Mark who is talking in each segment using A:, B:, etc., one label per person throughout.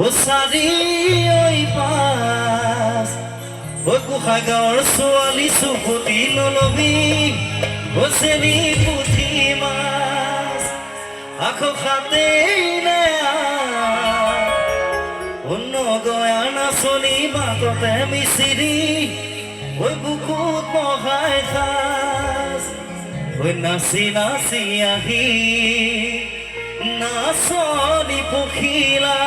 A: চাৰি ঐ পাঁচ গোসাঁই গাঁৱৰ ছোৱালী চুপতি নলবি চেনি পুঠি মাছ আখো খাতেই নে নগয়া নাচনি বাটতে মিচিৰি বুকুত বহাই খাজ নাচি নাচি আহি নাচনি পখিলা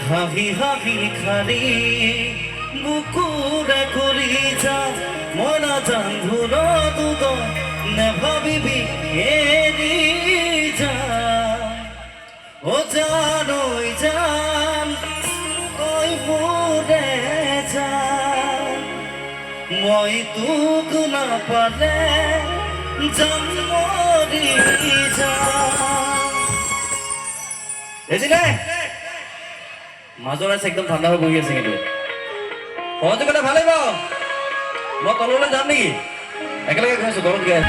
A: হাঁহি হাঁহি খালি বুকুৰে কৰি যা মই নাজানো দুদ নেভাবিবি এৰি যা ও জানৈ জান তই মোৰে জান মই তোক নাপালে জান মৰি যাম বুজিলে মাজৰ আছে একদম ঠাণ্ডা হৈ বহি আছে কিন্তু সহযোগিতা ভালেই বাৰু মই তললৈ যাম নেকি একেলগে খাইছো গৰম গৈ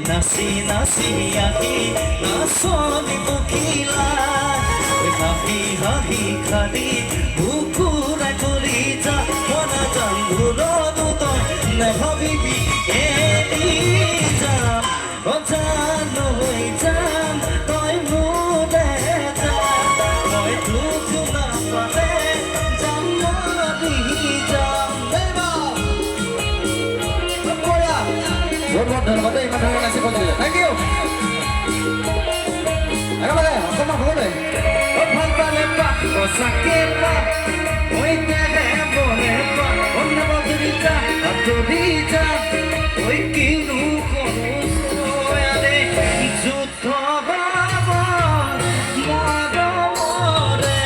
A: নাচি নাচি আহি নাচনি পখিলা হাঁহি হাঁহি খালি বুকুৰে কৰি যা মই নাজানো তই নেভাবিবি এৰি যাম জানৈ যাম তই মোৰে যাম মই তোক নাপালে যাম মৰি যাম বহুত ধন্যবাদ ইমান ধৰণৰ নাচিব দিলে থেংক ইউ একেবাৰে অকণমান হ'লে ভাল পালে পা সঁচাকে পা ঐ তেহে বলে পা অন্য বদলি যা আঁতৰি যা ঐ কিনো কৰোঁ যুদ্ধ হ'ব মৰমৰে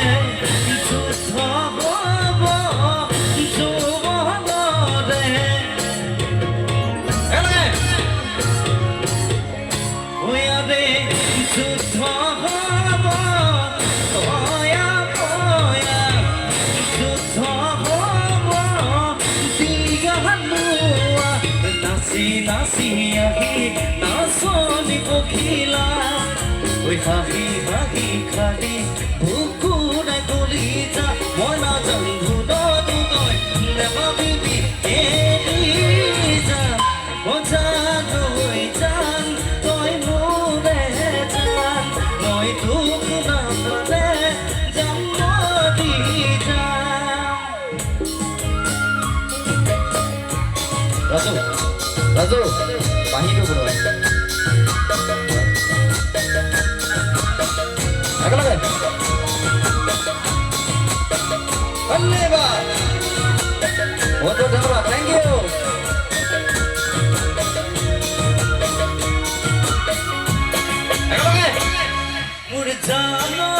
A: যুদ্ধ হ'ব যৌৱনৰে যুদ্ধ হ'ব তয়া পয়া যুদ্ধ হ'ব দিয়ালোৱা নাচি নাচি আহি নাচনি পখিলা ঐ হাঁহি হাঁহি খালি বুকুৰে কৰি যা মই নাজানো তই নেভাবিবি এৰি যা জানৈ জান তই মোৰে জান মই তোক নাপালে যাম মৰি যাম ৰাজু বাহিৰটো বোলো একেলগে ধন্যবাদ বহুত বহুত ধন্যবাদ থেংক ইউ মোৰ জানো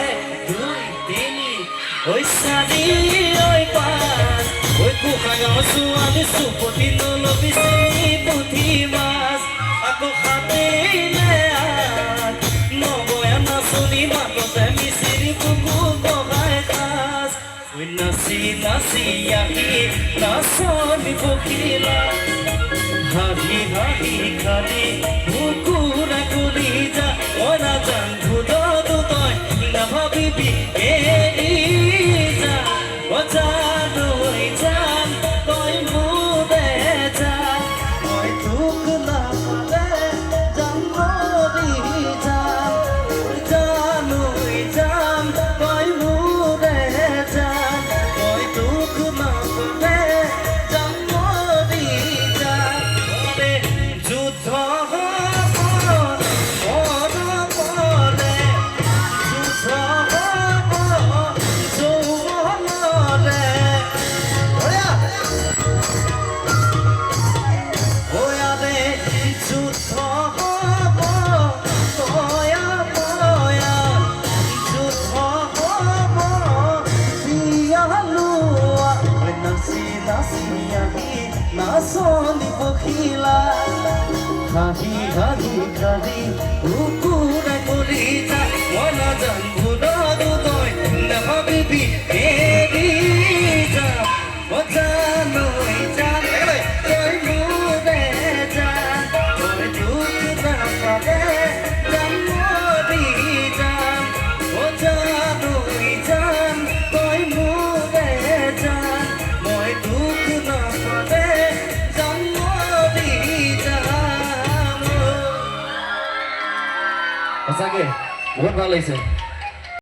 A: এক দুই তিনি ঐ চাৰি ঐ পাঁচ ঐ গোসাঁই গাঁৱৰ ছোৱালী চুপতি নলবি চেনি পুঠি মাছ আকৌ খাতেই নে নগয়া নাচনি বাটতে মিচিৰি বুকুত বহাই খাজ নাচি নাচি আহি নাচনি পখিলা হাঁহি হাঁহি খালি বুকুৰে কৰি যা মই নাজানো তই নেভাবিবি এৰি যা জানৈ জান তই মোৰে জান মই তোক নাপালে যাম মৰি নাচনি পখিলা হাঁহি হাঁহি হাঁহি কুকুৰে কৰি যা মই নাজান ভুলতো তই নাভাবিবি এৰি যা মই জানৈ জান তই মোৰে জান মই দুখ নাপালে জান মৰি যাম মই জানৈ জান তই মোৰে জান মই দুখ নাপালে জান মৰি যাম সঁচাকে বহুত ভাল লাগিছে